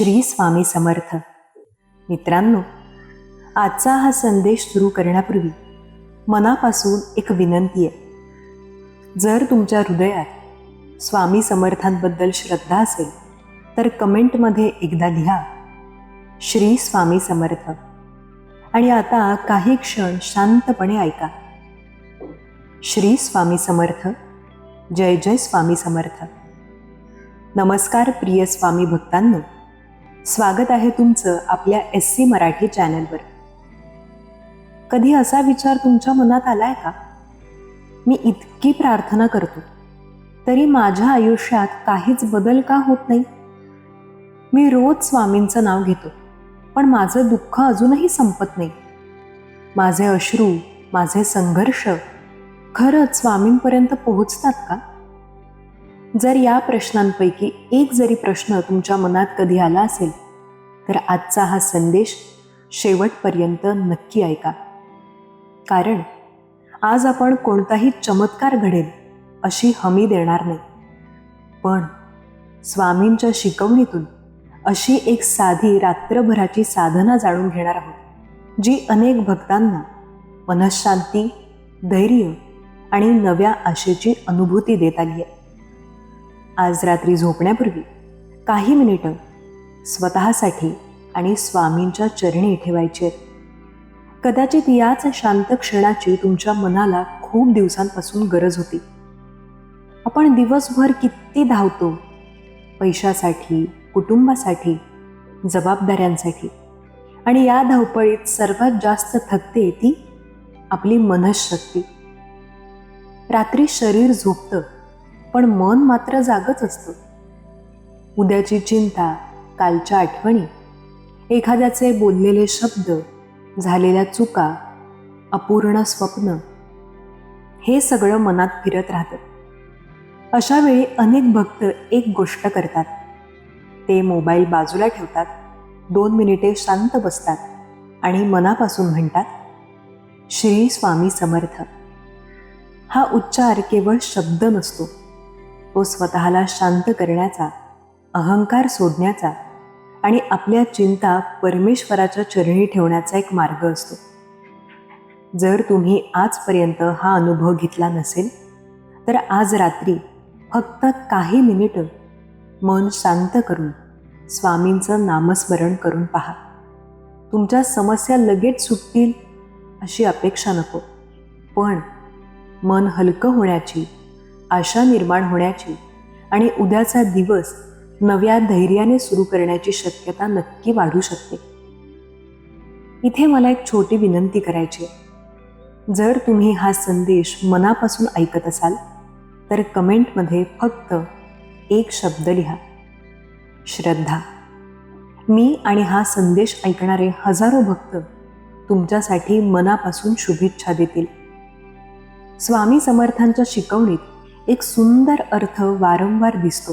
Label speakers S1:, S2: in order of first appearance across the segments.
S1: श्री स्वामी समर्थ. मित्रांनो, आजचा हा संदेश सुरू करण्यापूर्वी मनापासून एक विनंती आहे. जर तुमच्या हृदयात स्वामी समर्थांबद्दल श्रद्धा असेल तर कमेंटमध्ये एकदा लिहा, श्री स्वामी समर्थ. आणि आता काही क्षण शांतपणे ऐका. श्री स्वामी समर्थ. जय जय स्वामी समर्थ. नमस्कार प्रिय स्वामी भक्तांनो, स्वागत आहे तुमचं आपल्या SC मराठी चॅनलवर. कधी असा विचार तुमच्या मनात आलाय का, मी इतकी प्रार्थना करतो तरी माझ्या आयुष्यात काहीच बदल का होत नाही? मी रोज स्वामींचं नाव घेतो पण माझं दुःख अजूनही संपत नाही. माझे अश्रू, माझे संघर्ष खरंच स्वामींपर्यंत पोहोचतात का? जर या प्रश्नांपैकी एक जरी प्रश्न तुमच्या मनात कधी आला असेल तर आजचा हा संदेश शेवटपर्यंत नक्की ऐका. कारण आज आपण कोणताही चमत्कार घडेल अशी हमी देणार नाही, पण स्वामींच्या शिकवणीतून अशी एक साधी रात्रभराची साधना जाणून घेणार आहोत, जी अनेक भक्तांना मनःशांती, धैर्य आणि नव्या आशेची अनुभूती देत आली आहे. आज रात्री झोपण्यापूर्वी काही मिनिटं स्वतःसाठी आणि स्वामींच्या चरणी ठेवायची आहेत. कदाचित याच शांत क्षणाची तुमच्या मनाला खूप दिवसांपासून गरज होती. आपण दिवसभर किती धावतो, पैशासाठी, कुटुंबासाठी, जबाबदाऱ्यांसाठी, आणि या धावपळीत सर्वात जास्त थकते ती आपली मनःशक्ती. रात्री शरीर झोपतं पण मन मात्र जागच असतं. उद्याची चिंता, कालच्या आठवणी, एखाद्याचे बोललेले शब्द, झालेल्या चुका, अपूर्ण स्वप्न, हे सगळं मनात फिरत राहतं. अशा वेळी अनेक भक्त एक गोष्ट करतात, ते मोबाईल बाजूला ठेवतात, 2 मिनिटे शांत बसतात आणि मनापासून म्हणतात, श्री स्वामी समर्थ. हा उच्चार केवळ शब्द नसतो, तो स्वतःला शांत करण्याचा, अहंकार सोडण्याचा आणि आपल्या चिंता परमेश्वराच्या चरणी ठेवण्याचा एक मार्ग असतो. जर तुम्ही आजपर्यंत हा अनुभव घेतला नसेल तर आज रात्री फक्त काही मिनिटं मन शांत करून स्वामींचं नामस्मरण करून पहा. तुमच्या समस्या लगेच सुटतील अशी अपेक्षा नको, पण मन हलकं होण्याची, आशा निर्माण होण्याची आणि उद्याचा दिवस नव्या धैर्याने सुरू करण्याची शक्यता नक्की वाढू शकते. इथे मला एक छोटी विनंती करायची आहे. जर तुम्ही हा संदेश मनापासून ऐकत असाल तर कमेंटमध्ये फक्त एक शब्द लिहा, श्रद्धा. मी आणि हा संदेश ऐकणारे हजारो भक्त तुमच्यासाठी मनापासून शुभेच्छा देतील. स्वामी समर्थांच्या शिकवणीत एक सुंदर अर्थ वारंवार दिसतो,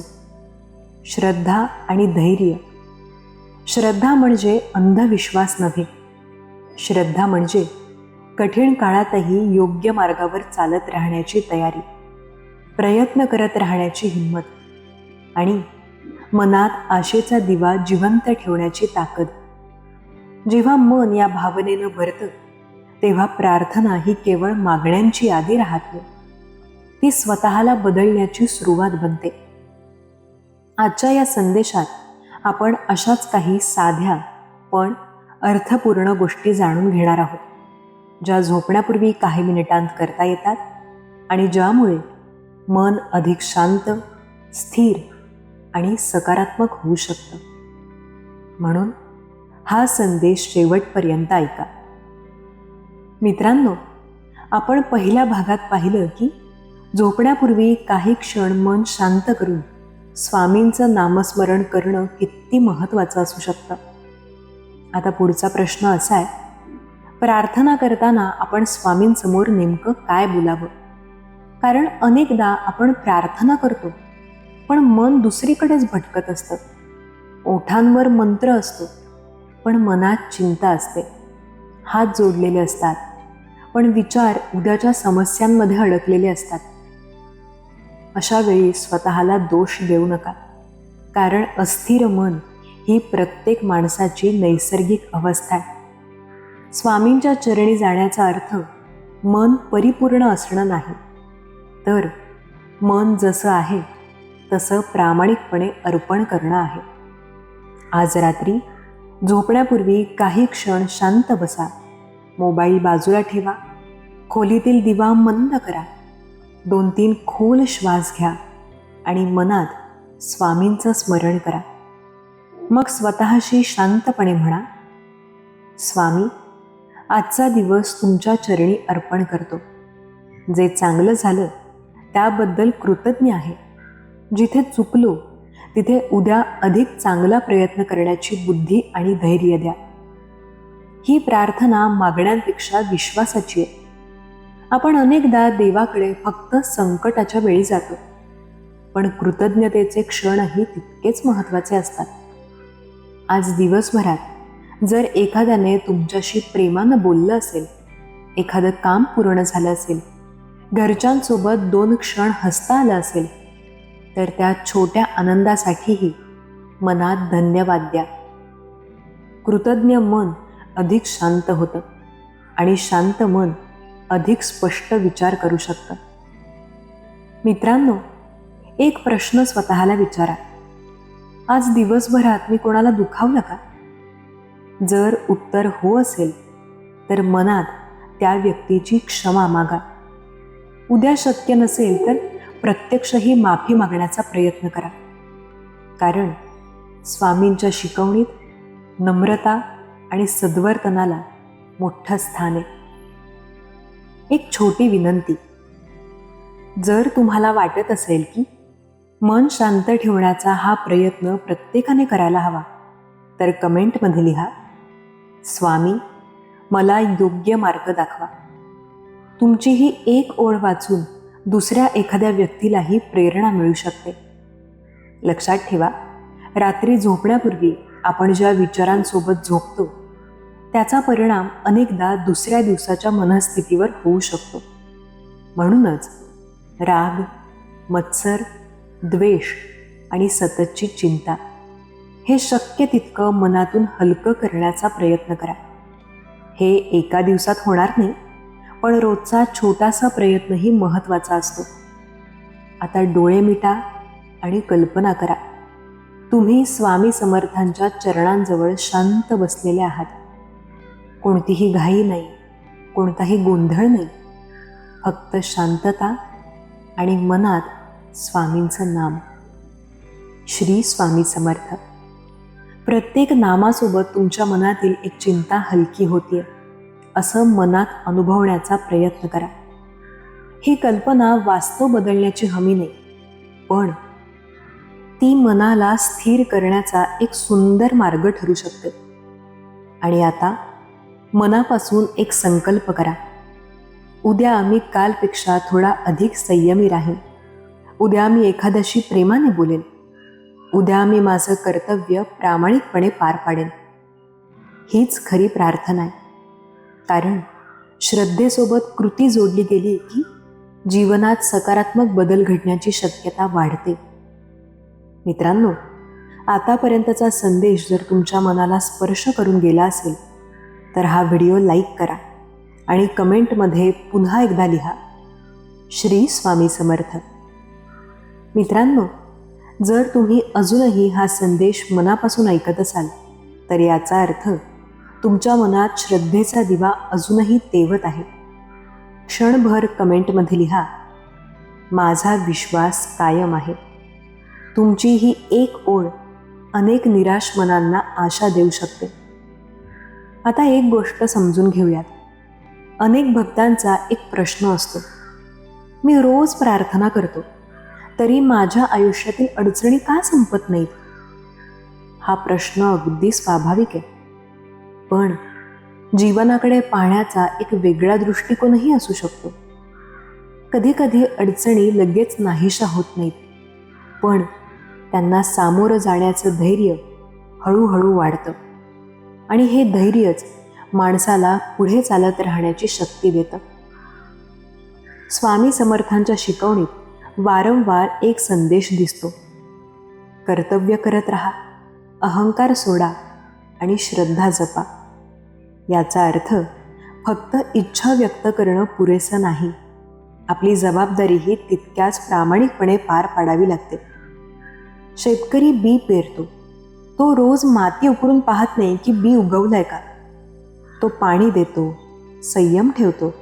S1: श्रद्धा आणि धैर्य. श्रद्धा म्हणजे अंधविश्वास नव्हे. श्रद्धा म्हणजे कठीण काळातही योग्य मार्गावर चालत राहण्याची तयारी, प्रयत्न करत राहण्याची हिंमत आणि मनात आशेचा दिवा जिवंत ठेवण्याची ताकद. जेव्हा मन या भावनेनं भरतं तेव्हा प्रार्थना ही केवळ मागण्यांची यादी राहत नाही, ती स्वतःला बदलण्याची सुरुवात बनते. आजच्या या संदेशात आपण अशाच काही साध्या पण अर्थपूर्ण गोष्टी जाणून घेणार आहोत, ज्या झोपण्यापूर्वी काही मिनिटांत करता येतात आणि ज्यामुळे मन अधिक शांत, स्थिर आणि सकारात्मक होऊ शकतं. म्हणून हा संदेश शेवटपर्यंत ऐका. मित्रांनो, आपण पहिल्या भागात पाहिलं की झोपण्यापूर्वी काही क्षण मन शांत करून स्वामींचं नामस्मरण करणं किती महत्त्वाचं असू शकतं. आता पुढचा प्रश्न असा आहे, प्रार्थना करताना आपण स्वामींसमोर नेमकं काय बोलावं? कारण अनेकदा आपण प्रार्थना करतो पण मन दुसरीकडेच भटकत असतं. ओठांवर मंत्र असतो पण मनात चिंता असते. हात जोडलेले असतात पण विचार उद्याच्या समस्यांमध्ये अडकलेले असतात. अशा वेळी स्वतःला दोष देऊ नका, कारण अस्थिर मन ही प्रत्येक माणसाची नैसर्गिक अवस्था आहे. स्वामींच्या चरणी जाण्याचा अर्थ मन परिपूर्ण असणं नाही, तर मन जसं आहे तसं प्रामाणिकपणे अर्पण करणं आहे. आज रात्री झोपण्यापूर्वी काही क्षण शांत बसा, मोबाईल बाजूला ठेवा, खोलीतील दिवा मंद करा, 2-3 खोल श्वास घ्या आणि मनात स्वामींचं स्मरण करा. मग स्वतःशी शांतपणे म्हणा, स्वामी, आजचा दिवस तुमच्या चरणी अर्पण करतो. जे चांगलं झालं त्याबद्दल कृतज्ञ आहे. जिथे चुकलो तिथे उद्या अधिक चांगला प्रयत्न करण्याची बुद्धी आणि धैर्य द्या. ही प्रार्थना मागण्यांपेक्षा विश्वासाची आहे. आपण अनेकदा देवाकडे फक्त संकटाच्या वेळी जातो, पण कृतज्ञतेचे क्षणही तितकेच महत्त्वाचे असतात. आज दिवसभरात जर एखाद्याने तुमच्याशी प्रेमानं बोललं असेल, एखादं काम पूर्ण झालं असेल, घरच्यांसोबत 2 क्षण हसता आलं असेल, तर त्या छोट्या आनंदासाठीही मनात धन्यवाद द्या. कृतज्ञ मन अधिक शांत होतं आणि शांत मन अधिक स्पष्ट विचार करू शकतं. मित्रांनो, एक प्रश्न स्वतःला विचारा, आज दिवसभरात मी कोणाला दुखावलं का? जर उत्तर हो असेल तर मनात त्या व्यक्तीची क्षमा मागा. उद्या शक्य नसेल तर प्रत्यक्ष ही माफी मागण्याचा प्रयत्न करा, कारण स्वामींच्या शिकवणीत नम्रता आणि सद्वर्तनाला मोठं स्थान आहे. एक छोटी विनंती, जर तुम्हाला वाटत असेल की मन शांत ठेवण्याचा हा प्रयत्न प्रत्येकाने करायला हवा, तर कमेंटमध्ये लिहा, स्वामी, मला योग्य मार्ग दाखवा. तुमची ही एक ओळ वाचून दुसऱ्या एखाद्या व्यक्तीलाही प्रेरणा मिळू शकते. लक्षात ठेवा, रात्री झोपण्यापूर्वी आपण ज्या विचारांसोबत झोपतो त्याचा परिणाम अनेकदा दुसऱ्या दिवसाच्या मनस्थितीवर होऊ शकतो. म्हणूनच राग, मत्सर, द्वेष आणि सततची चिंता हे शक्य तितकं मनातून हलकं करण्याचा प्रयत्न करा. हे एका दिवसात होणार नाही, पण रोजचा छोटासा प्रयत्नही महत्त्वाचा असतो. आता डोळे मिटा आणि कल्पना करा, तुम्ही स्वामी समर्थांच्या चरणांजवळ शांत बसलेले आहात. कोणतीही घाई नाही, कोणताही गोंधळ नाही, फक्त शांतता आणि मनात स्वामींचं नाम. श्री स्वामी समर्थ. प्रत्येक नामासोबत तुमच्या मनातील एक चिंता हलकी होतीये असं मनात अनुभवण्याचा प्रयत्न करा. ही कल्पना वास्तव बदलण्याची हमी नाही, पण ती मनाला स्थिर करण्याचा एक सुंदर मार्ग ठरू शकते. आणि आता मनापासून एक संकल्प करा, उद्या मी कालपेक्षा थोडा अधिक संयमी राहीन. उद्या मी एखाद्याशी प्रेमाने बोलेन. उद्या मी माझं कर्तव्य प्रामाणिकपणे पार पाडेन. हीच खरी प्रार्थना आहे, कारण श्रद्धेसोबत कृती जोडली गेली की जीवनात सकारात्मक बदल घडण्याची शक्यता वाढते. मित्रांनो, आतापर्यंतचा संदेश जर तुमच्या मनाला स्पर्श करून गेला असेल तर हा व्हिडिओ लाईक करा आणि कमेंटमध्ये पुन्हा एकदा लिहा, श्री स्वामी समर्थ. मित्रांनो, जर तुम्ही अजूनही हा संदेश मनापासून ऐकत असाल तर याचा अर्थ तुमच्या मनात श्रद्धेचा दिवा अजूनही तेवत आहे. क्षणभर कमेंटमध्ये लिहा, माझा विश्वास कायम आहे. तुमची ही एक ओळ अनेक निराश मनांना आशा देऊ शकते. आता एक गोष्ट समजून घेऊयात. अनेक भक्तांचा एक प्रश्न असतो, मी रोज प्रार्थना करतो तरी माझ्या आयुष्यातील अडचणी का संपत नाहीत? हा प्रश्न अगदी स्वाभाविक आहे, पण जीवनाकडे पाहण्याचा एक वेगळा दृष्टिकोनही असू शकतो. कधीकधी अडचणी लगेच नाहीशा होत नाहीत, पण त्यांना सामोरं जाण्याचं धैर्य हळूहळू वाढतं आणि हे धैर्यच माणसाला पुढे चालत राहण्याची शक्ती देतं. स्वामी समर्थांच्या शिकवणीत वारंवार एक संदेश दिसतो, कर्तव्य करत राहा, अहंकार सोडा आणि श्रद्धा जपा. याचा अर्थ फक्त इच्छा व्यक्त करणं पुरेसं नाही, आपली जबाबदारीही तितक्याच प्रामाणिकपणे पार पाडावी लागते. शेतकरी बी पेरतो, तो रोज माती उकरून पाहत नाही की बी उगवलंय का. तो पाणी देतो, संयम ठेवतो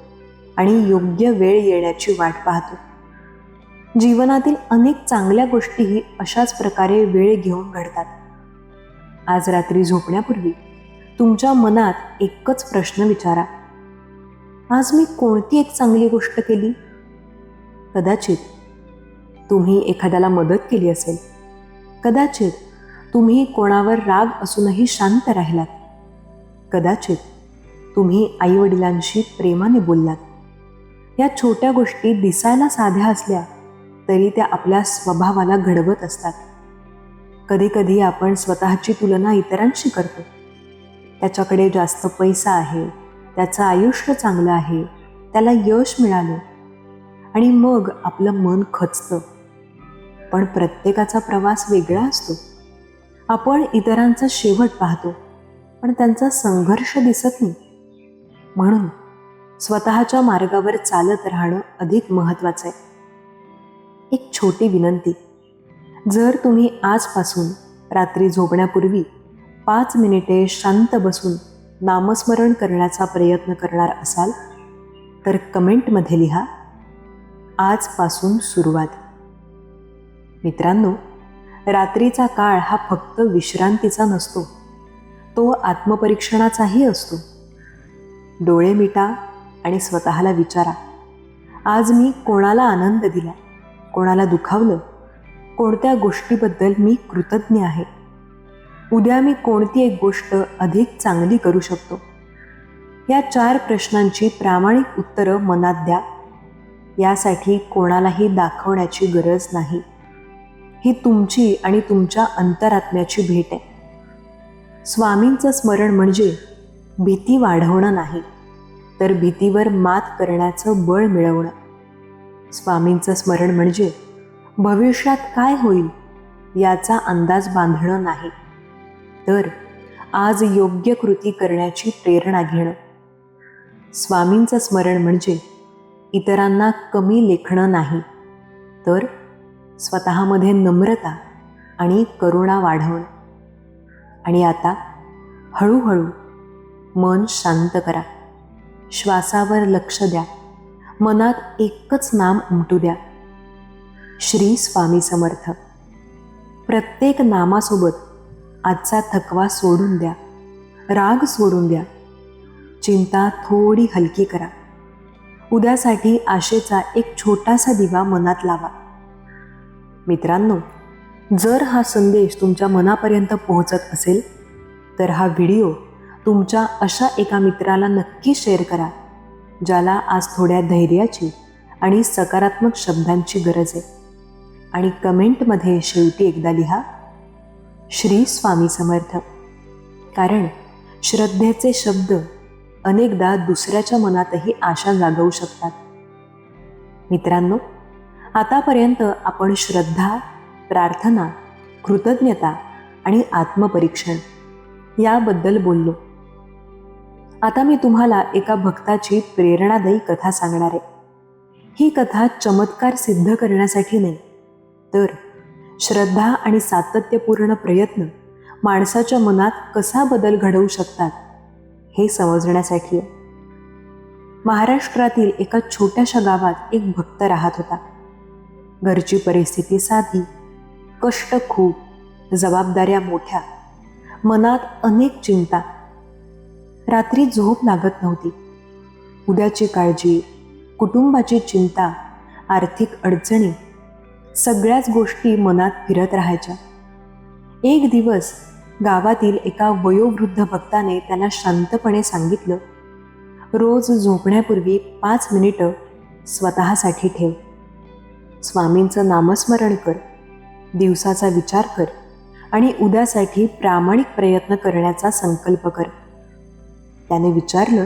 S1: आणि योग्य वेळ येण्याची वाट पाहतो. जीवनातील अनेक चांगल्या गोष्टीही अशाच प्रकारे वेळ घेऊन घडतात. आज रात्री झोपण्यापूर्वी तुमच्या मनात एकच प्रश्न विचारा, आज मी कोणती एक चांगली गोष्ट केली. कदाचित तुम्ही एखाद्याला मदत केली असेल, कदाचित तुम्ही कोणावर राग असूनही शांत राहिलात, कदाचित तुम्ही आईवडिलांशी प्रेमाने बोललात. या छोट्या गोष्टी दिसायला साध्या असल्या तरी त्या आपल्या स्वभावाला घडवत असतात. कधीकधी आपण स्वतःची तुलना इतरांशी करतो. त्याच्याकडे जास्त पैसा आहे, त्याचं आयुष्य चांगलं आहे, त्याला यश मिळालं, आणि मग आपलं मन खचतं. पण प्रत्येकाचा प्रवास वेगळा असतो. आपण इतरांचा शेवट पाहतो, पण त्यांचा संघर्ष दिसत नाही. म्हणून स्वतःच्या मार्गावर चालत राहणं अधिक महत्त्वाचं आहे. एक छोटी विनंती, जर तुम्ही आजपासून रात्री झोपण्यापूर्वी 5 मिनिटे शांत बसून नामस्मरण करण्याचा प्रयत्न करणार असाल तर कमेंटमध्ये लिहा, आजपासून सुरुवात. मित्रांनो, रात्रीचा काळ हा फक्त विश्रांतीचा नसतो, तो आत्मपरीक्षणाचाही असतो. डोळे मिटा आणि स्वतःला विचारा, आज मी कोणाला आनंद दिला, कोणाला दुखावलं, कोणत्या गोष्टीबद्दल मी कृतज्ञ आहे. उद्या मी कोणती एक गोष्ट अधिक चांगली करू शकतो. या 4 प्रश्नांची प्रामाणिक उत्तरं मनात द्या. यासाठी कोणालाही दाखवण्याची गरज नाही. ही तुमची आणि तुमच्या अंतरात्म्याची भेट आहे. स्वामींचं स्मरण म्हणजे भीती वाढवणं नाही, तर भीतीवर मात करण्याचं बळ मिळवणं. स्वामींचं स्मरण म्हणजे भविष्यात काय होईल याचा अंदाज बांधणं नाही, तर आज योग्य कृती करण्याची प्रेरणा घेणं. स्वामींचं स्मरण म्हणजे इतरांना कमी लेखणं नाही, तर स्वतःमध्ये नम्रता आणि करुणा वाढवणं. आणि आता हळूहळू मन शांत करा, श्वासावर लक्ष द्या, मनात एकच नाम उमटू द्या, श्री स्वामी समर्थ. प्रत्येक नामासोबत आजचा थकवा सोडून द्या, राग सोडून द्या, चिंता थोडी हलकी करा. उद्यासाठी आशेचा एक छोटासा दिवा मनात लावा. मित्रांनो, जर हा संदेश तुमच्या मनापर्यंत पोहोचत असेल तर हा व्हिडिओ तुमच्या अशा एका मित्राला नक्की शेअर करा, ज्याला आज थोड्या धैर्याची आणि सकारात्मक शब्दांची गरज आहे. आणि कमेंटमध्ये शेवटी एकदा लिहा, श्री स्वामी समर्थ. कारण श्रद्धेचे शब्द अनेकदा दुसऱ्याच्या मनातही आशा जागवू शकतात. मित्रांनो, आतापर्यंत आपण श्रद्धा, प्रार्थना, कृतज्ञता आणि आत्मपरीक्षण याबद्दल बोललो. आता मी तुम्हाला एका भक्ताची प्रेरणादायी कथा सांगणार आहे. ही कथा चमत्कार सिद्ध करण्यासाठी नाही, तर श्रद्धा आणि सातत्यपूर्ण प्रयत्न माणसाच्या मनात कसा बदल घडवू शकतात हे समजण्यासाठी आहे. महाराष्ट्रातील एका छोट्याशा गावात एक भक्त राहत होता. घरची परिस्थिती साधी, कष्ट खूप, जबाबदाऱ्या मोठ्या, मनात अनेक चिंता. रात्री झोप लागत नव्हती. उद्याची काळजी, कुटुंबाची चिंता, आर्थिक अडचणी, सगळ्याच गोष्टी मनात फिरत राहायच्या. एक दिवस गावातील एका वयोवृद्ध भक्ताने त्याला शांतपणे सांगितलं, रोज झोपण्यापूर्वी 5 मिनिटं स्वतःसाठी ठेव. स्वामींचं नामस्मरण कर, दिवसाचा विचार कर आणि उद्यासाठी प्रामाणिक प्रयत्न करण्याचा संकल्प कर. त्याने विचारलं,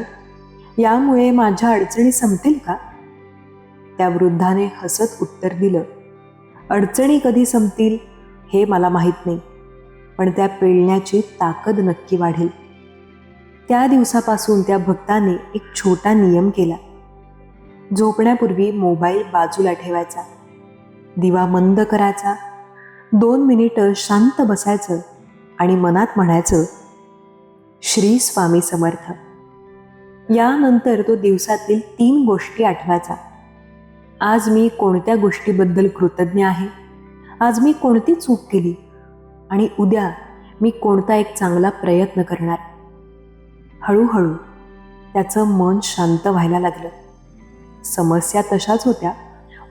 S1: यामुळे माझ्या अडचणी संपतील का? त्या वृद्धाने हसत उत्तर दिलं, अडचणी कधी संपतील हे मला माहीत नाही, पण त्या पेलण्याची ताकद नक्की वाढेल. त्या दिवसापासून त्या भक्ताने एक छोटा नियम केला. झोपण्यापूर्वी मोबाईल बाजूला ठेवायचा, दिवा मंद करायचा, 2 मिनिटं शांत बसायचं आणि मनात म्हणायचं, श्री स्वामी समर्थ. यानंतर तो दिवसातील 3 गोष्टी आठवायचा. आज मी कोणत्या गोष्टीबद्दल कृतज्ञ आहे, आज मी कोणती चूक केली आणि उद्या मी कोणता एक चांगला प्रयत्न करणार. हळूहळू त्याचं मन शांत व्हायला लागलं. समस्या तशाच होत्या,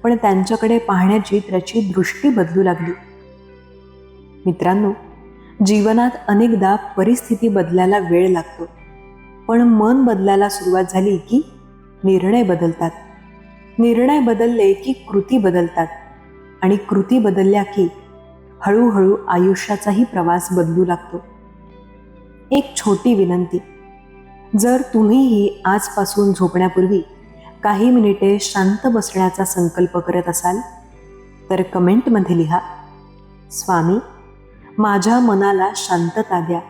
S1: पण त्यांच्याकडे पाहण्याची त्याची दृष्टी बदलू लागली. मित्रांनो, जीवनात अनेकदा परिस्थिती बदलायला वेळ लागतो, पण मन बदलायला सुरुवात झाली की निर्णय बदलतात. निर्णय बदलले की कृती बदलतात आणि कृती बदलल्या की हळूहळू आयुष्याचाही प्रवास बदलू लागतो. एक छोटी विनंती, जर तुम्हीही आजपासून झोपण्यापूर्वी काही मिनिटे शांत बसण्याचा संकल्प करत असाल तर कमेंटमध्ये लिहा, स्वामी माझ्या मनाला शांतता द्या.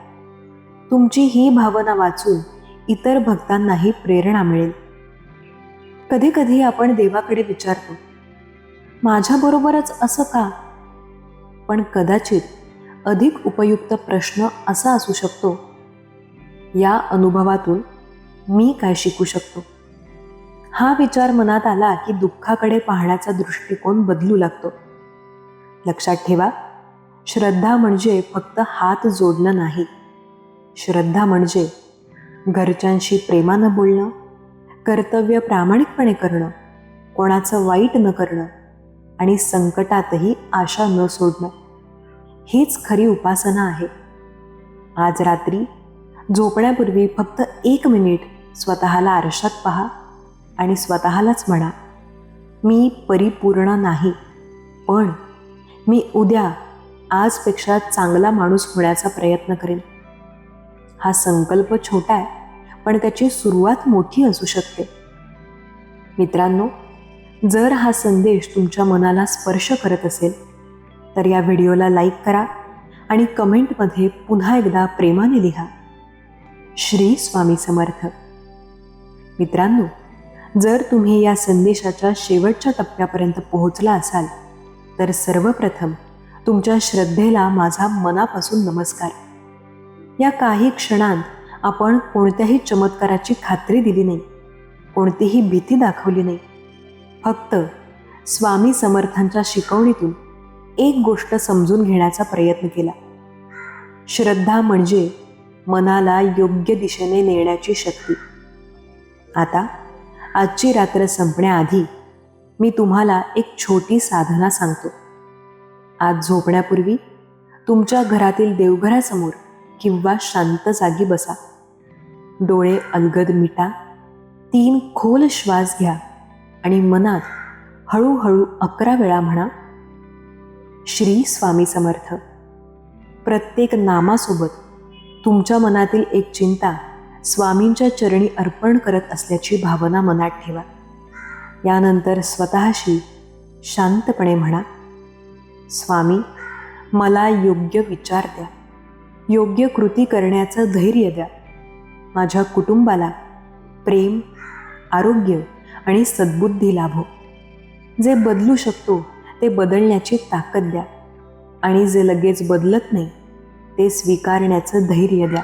S1: तुमची ही भावना वाचून इतर भक्तांनाही प्रेरणा मिळेल. कधी कधी आपण देवाकडे विचारतो, माझ्याबरोबरच असं का? पण कदाचित अधिक उपयुक्त प्रश्न असा असू शकतो, या अनुभवातून मी काय शिकू शकतो? हा विचार मनात आला की दुःखाकडे पाहण्याचा दृष्टिकोन बदलू लागतो. लक्षात ठेवा, श्रद्धा म्हणजे फक्त हात जोडणं नाही. श्रद्धा म्हणजे घरच्यांशी प्रेमानं बोलणं, कर्तव्य प्रामाणिकपणे करणं, कोणाचं वाईट न करणं आणि संकटातही आशा न सोडणं. हीच खरी उपासना आहे. आज रात्री झोपण्यापूर्वी फक्त 1 मिनिट स्वतःला आरशात पहा आणि स्वतःलाच म्हणा, मी परिपूर्ण नाही, पण मी उद्या आजपेक्षा चांगला माणूस होण्याचा प्रयत्न करेन. हा संकल्प छोटा आहे, पण त्याची सुरुवात मोठी असू शकते. मित्रांनो, जर हा संदेश तुमच्या मनाला स्पर्श करत असेल तर या व्हिडिओला लाईक करा आणि कमेंटमध्ये पुन्हा एकदा प्रेमाने लिहा, श्री स्वामी समर्थ. मित्रांनो, जर तुम्ही या संदेशाच्या शेवटच्या टप्प्यापर्यंत पोहोचला असाल तर सर्वप्रथम तुमच्या श्रद्धेला माझा मनापासून नमस्कार. या काही क्षणांत आपण कोणत्याही चमत्काराची खात्री दिली नाही, कोणतीही भीती दाखवली नाही. फक्त स्वामी समर्थांच्या शिकवणीतून एक गोष्ट समजून घेण्याचा प्रयत्न केला. श्रद्धा म्हणजे मनाला योग्य दिशेने नेण्याची शक्ती. आता आजची रात्र संपण्याआधी मी तुम्हाला एक छोटी साधना सांगतो. आज झोपण्यापूर्वी तुमच्या घरातील देवघरासमोर किंवा शांत जागी बसा. डोळे अलगद मिटा, 3 खोल श्वास घ्या आणि मनात हळूहळू 11 वेळा म्हणा, श्री स्वामी समर्थ. प्रत्येक नामासोबत तुमच्या मनातील एक चिंता स्वामींच्या चरणी अर्पण करत असल्याची भावना मनात ठेवा. यानंतर स्वतःशी शांतपणे म्हणा, स्वामी मला योग्य विचार द्या, योग्य कृती करण्याचं धैर्य द्या. माझ्या कुटुंबाला प्रेम, आरोग्य आणि सद्बुद्धी लाभो. जे बदलू शकतो ते बदलण्याची ताकद द्या आणि जे लगेच बदलत नाही ते स्वीकारण्याचं धैर्य द्या.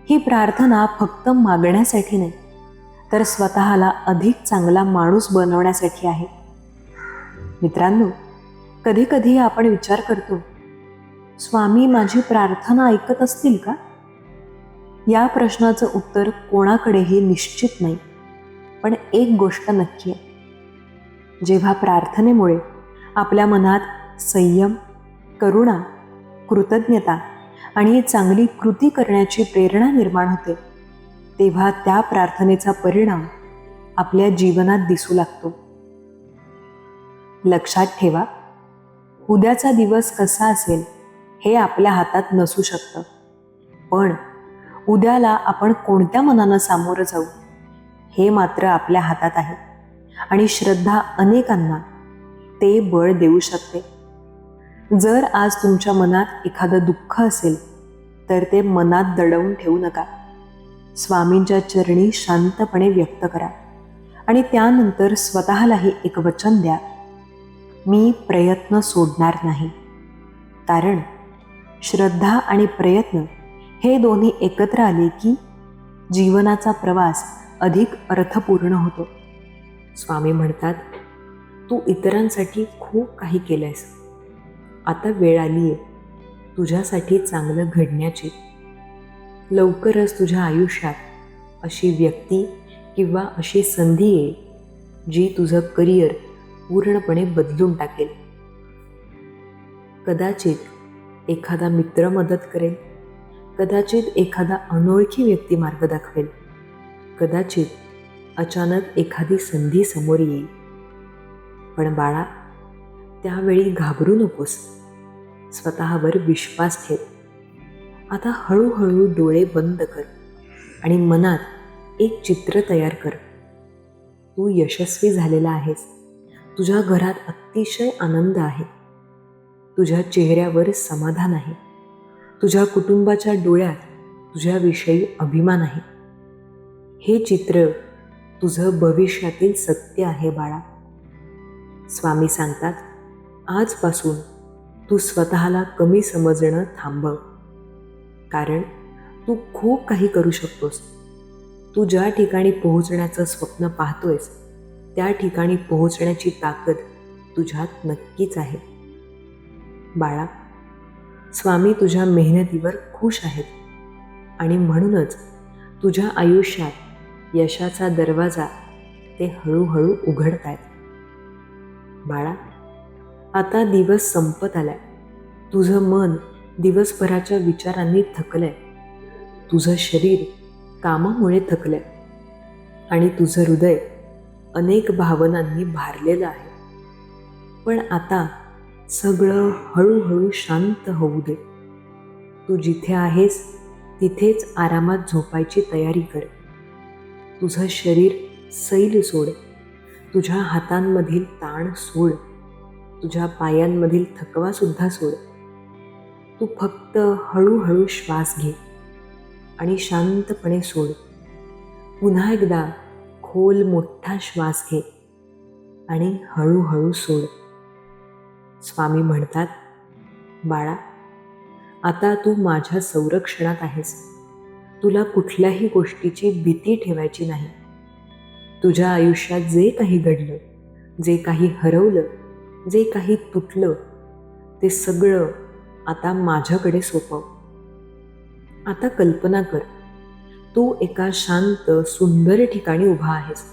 S1: ही प्रार्थना फक्त मागण्यासाठी नाही, तर स्वतःला अधिक चांगला माणूस बनवण्यासाठी आहे. मित्रांनो, कधी कधी आपण विचार करतो, स्वामी माझी प्रार्थना ऐकत असतील का? या प्रश्नाचं उत्तर कोणाकडेही निश्चित नाही. पण एक गोष्ट नक्की आहे, जेव्हा प्रार्थनेमुळे आपल्या मनात संयम, करुणा, कृतज्ञता आणि चांगली कृती करण्याची प्रेरणा निर्माण होते, तेव्हा त्या प्रार्थनेचा परिणाम आपल्या जीवनात दिसू लागतो. लक्षात ठेवा, उद्याचा दिवस कसा असेल हे आपल्या हातात नसू शकतं, पण उद्याला आपण कोणत्या मनानं सामोरं जाऊ हे मात्र आपल्या हातात आहे. आणि श्रद्धा अनेकांना ते बळ देऊ शकते. जर आज तुमच्या मनात एखादं दुःख असेल तर ते मनात दडवून ठेवू नका. स्वामींच्या चरणी शांतपणे व्यक्त करा आणि त्यानंतर स्वतःलाही एक वचन द्या, मी प्रयत्न सोडणार नाही. कारण श्रद्धा आणि प्रयत्न हे दोन्ही एकत्र आले की जीवनाचा प्रवास अधिक अर्थपूर्ण होतो. स्वामी म्हणतात, तू इतरांसाठी खूप काही केलंयस. आता वेळ आली आहे तुझ्यासाठी चांगलं घडण्याची. लवकरच तुझ्या आयुष्यात अशी व्यक्ती किंवा अशी संधी येईल जी तुझं करिअर पूर्णपणे बदलून टाकेल. कदाचित एखादा मित्र मदत करेल, कदाचित एखादा अनोळखी व्यक्ती मार्ग दाखवेल, कदाचित अचानक एखादी संधी समोर येईल. पण बाळा, त्यावेळी घाबरू नकोस. स्वतःवर विश्वास ठेव. आता हळूहळू डोळे बंद कर आणि मनात एक चित्र तयार कर. तू यशस्वी झालेला आहेस. तुझ्या घरात अतिशय आनंद आहे. तुझ्या चेहऱ्यावर समाधान आहे. तुझ्या कुटुंबाच्या डोळ्यात तुझ्याविषयी अभिमान आहे. हे चित्र तुझं भविष्यातील सत्य आहे बाळा. स्वामी सांगतात, आजपासून तू स्वतःला कमी समजणं थांबव. कारण तू खूप काही करू शकतोस. तू ज्या ठिकाणी पोहोचण्याचं स्वप्न पाहतोयस त्या ठिकाणी पोहोचण्याची ताकद तुझ्यात नक्कीच आहे. बाळा, स्वामी तुझ्या मेहनतीवर खुश आहेत आणि म्हणूनच तुझ्या आयुष्यात यशाचा दरवाजा ते हळूहळू उघडतायत. बाळा, आता दिवस संपत आलाय. तुझं मन दिवसभराच्या विचारांनी थकलंय. तुझं शरीर कामामुळे थकलंय आणि तुझं हृदय अनेक भावनांनी भारलेलं आहे. पण आता सगळं हळूहळू शांत होऊ दे. तू जिथे आहेस तिथेच आरामात झोपायची तयारी कर. तुझं शरीर सैल सोड. तुझ्या हातांमधील ताण सोड. तुझ्या पायांमधील थकवा सुद्धा सोड. तू फक्त हळूहळू श्वास घे आणि शांतपणे सोड. पुन्हा एकदा खोल मोठा श्वास घे आणि हळूहळू सोड. स्वामी म्हणतात, बाळा, आता तू माझ्या संरक्षणात आहेस. तुला कुठल्याही गोष्टीची भीती ठेवायची नाही. तुझ्या आयुष्यात जे काही घडलं, जे काही हरवलं, जे काही तुटलं, ते सगळं आता माझ्याकडे सोपव. आता कल्पना कर, तू एका शांत सुंदर ठिकाणी उभा आहेस.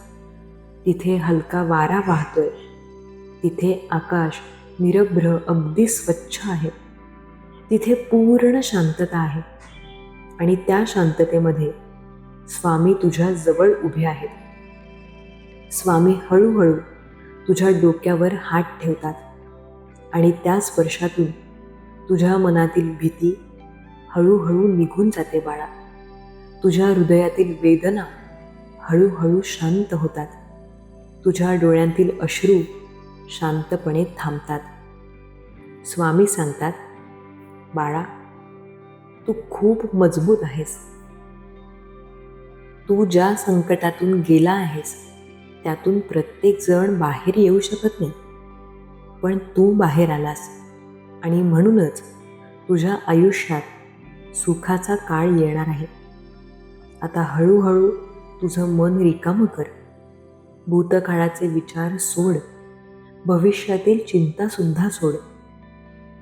S1: तिथे हलका वारा वाहतोय. तिथे आकाश निरभ्र अगदी स्वच्छ आहे. तिथे पूर्ण शांतता आहे आणि त्या शांततेमध्ये स्वामी तुझ्या जवळ उभे आहेत. स्वामी हळूहळू तुझ्या डोक्यावर हात ठेवतात आणि त्या स्पर्शातून तुझ्या मनातील भीती हळूहळू निघून जाते बाळा. तुझ्या हृदयातील वेदना हळूहळू शांत होतात. तुझ्या डोळ्यांतील अश्रू शांतपणे थांबतात. स्वामी सांगतात, बाळा, तू खूप मजबूत आहेस. तू ज्या संकटातून गेला आहेस त्यातून प्रत्येक जण बाहेर येऊ शकत नाही, पण तू बाहेर आलास आणि म्हणूनच तुझ्या आयुष्यात सुखाचा काळ येणार आहे. आता हळूहळू तुझं मन रिकामं कर. भूतकाळाचे विचार सोड. भविष्यातील चिंतासुद्धा सोड.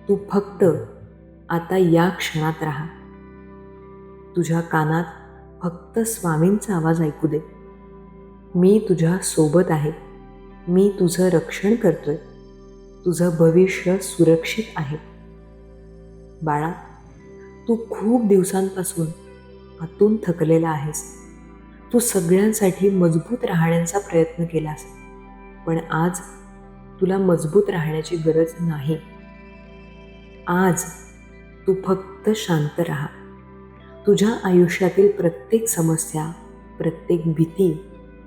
S1: तू फक्त आता या क्षणात राहा. तुझ्या कानात फक्त स्वामींचा आवाज ऐकू दे. मी तुझ्या सोबत आहे. मी तुझं रक्षण करतोय. तुझं भविष्य सुरक्षित आहे. बाळा, तू खूप दिवसांपासून आतून थकलेला आहेस. तू सगळ्यांसाठी मजबूत राहण्याचा प्रयत्न केलास, पण आज तुला मजबूत राहण्याची गरज नाही. आज तू फक्त शांत राहा. तुझ्या आयुष्यातील प्रत्येक समस्या, प्रत्येक भीती,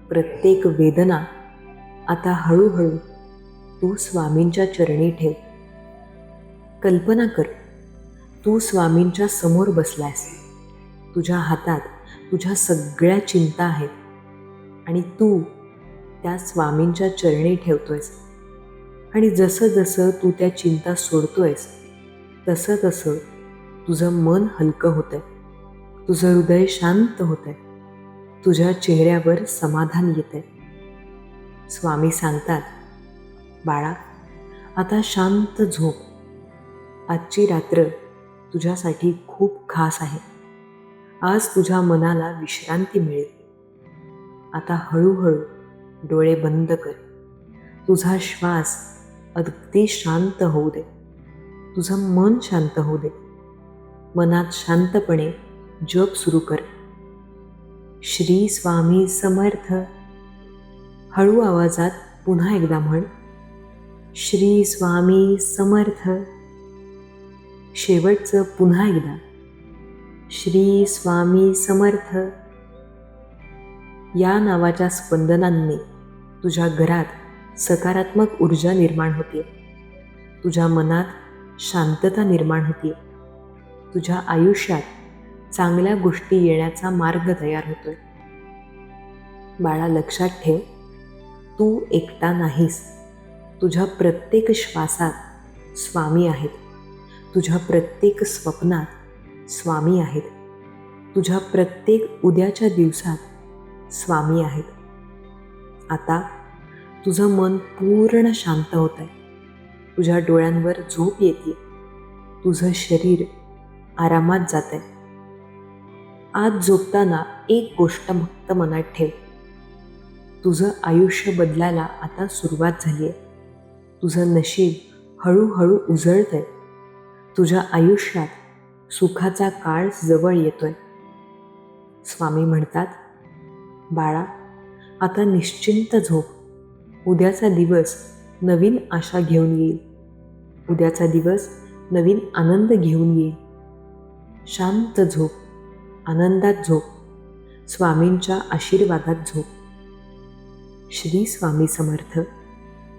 S1: प्रत्येक वेदना आता हळूहळू तू स्वामींच्या चरणी ठेव. कल्पना कर, तू स्वामींच्या समोर बसलायस. तुझ्या हातात तुझ्या सगळ्या चिंता आहेत आणि तू त्या स्वामींच्या चरणी ठेवतोयस. आणि जसं जसं तू त्या चिंता सोडतोयस तसं तसं तुझं मन हलकं होतंय, तुझं हृदय शांत होतंय, तुझ्या चेहऱ्यावर समाधान येतंय. स्वामी सांगतात, बाळा, आता शांत झोप. आजची रात्र तुझ्यासाठी खूप खास आहे. आज तुझ्या मनाला विश्रांती मिळेल. आता हळूहळू डोळे बंद कर. तुझा श्वास अगदी शांत होऊ दे. तुझं मन शांत होऊ दे. मनात शांतपणे जप सुरू कर. श्री स्वामी समर्थ. हळू आवाजात पुन्हा एकदा म्हण, श्री स्वामी समर्थ. शेवटचं पुन्हा एकदा, श्री स्वामी समर्थ. या नावाच्या स्पंदनांनी तुझ्या घरात सकारात्मक ऊर्जा निर्माण होते. तुझ्या मनात शांतता निर्माण होते. तुझ्या आयुष्यात चांगल्या गोष्टी येण्याचा मार्ग तयार होतोय. बाळा, लक्षात ठेव, तू एकटा नाहीस. तुझ्या प्रत्येक श्वासात स्वामी आहेत. तुझ्या प्रत्येक स्वप्नात स्वामी आहेत. तुझ्या प्रत्येक उद्याच्या दिवसात स्वामी आहेत. आता तुझं मन पूर्ण शांत होत आहे. तुझ्या डोळ्यांवर झोप येते. तुझं शरीर आरामात जात आहे. आज झोपताना एक गोष्ट फक्त मनात ठेव, तुझं आयुष्य बदलायला आता सुरुवात झाली आहे. तुझं नशीब हळूहळू उजळतंय. तुझ्या आयुष्यात सुखाचा काळ जवळ येतोय. स्वामी म्हणतात, बाळा, आता निश्चिंत झोप. उद्याचा दिवस नवीन आशा घेऊन येईल. उद्याचा दिवस नवीन आनंद घेऊन येईल. शांत झोप, आनंदात झोप, स्वामींच्या आशीर्वादात झोप. श्री स्वामी समर्थ.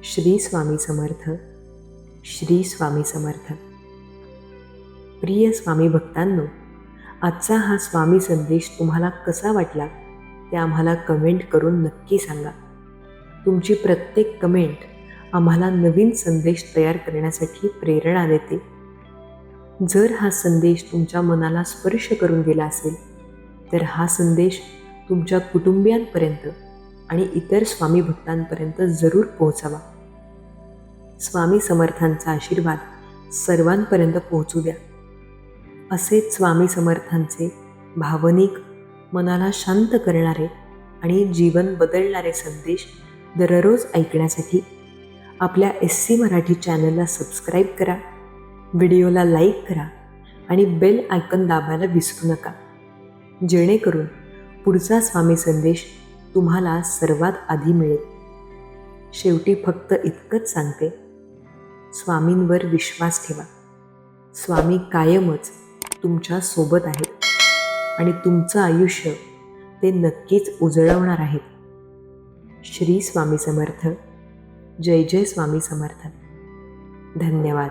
S1: श्री स्वामी समर्थ. श्री स्वामी समर्थ. प्रिय स्वामी भक्तांनो, आजचा हा स्वामी संदेश तुम्हाला कसा वाटला ते आम्हाला कमेंट करून नक्की सांगा. तुमची प्रत्येक कमेंट आम्हाला नवीन संदेश तयार करण्यासाठी प्रेरणा देते. जर हा संदेश तुमच्या मनाला स्पर्श करून गेला असेल तर हा संदेश तुमच्या कुटुंबियांपर्यंत आणि इतर स्वामी भक्तांपर्यंत जरूर पोहोचावा. स्वामी समर्थांचा आशीर्वाद सर्वांपर्यंत पोहोचू द्या. असेच स्वामी समर्थांचे भावनिक, मनाला शांत करणारे आणि जीवन बदलणारे संदेश दररोज ऐकण्यासाठी आपल्या SC मराठी चॅनलला सबस्क्राईब करा, व्हिडिओला लाईक करा आणि बेल आयकॉन दाबायला विसरू नका, जेणेकरून पुढचा स्वामी संदेश तुम्हाला सर्वात आधी मिळेल. शेवटी फक्त इतकंच सांगते, स्वामींवर विश्वास ठेवा. स्वामी कायमच तुमच्या सोबत आहेत आणि तुमचं आयुष्य ते नक्कीच उजळवणार आहेत. श्री स्वामी समर्थ. जय जय स्वामी समर्थ. धन्यवाद.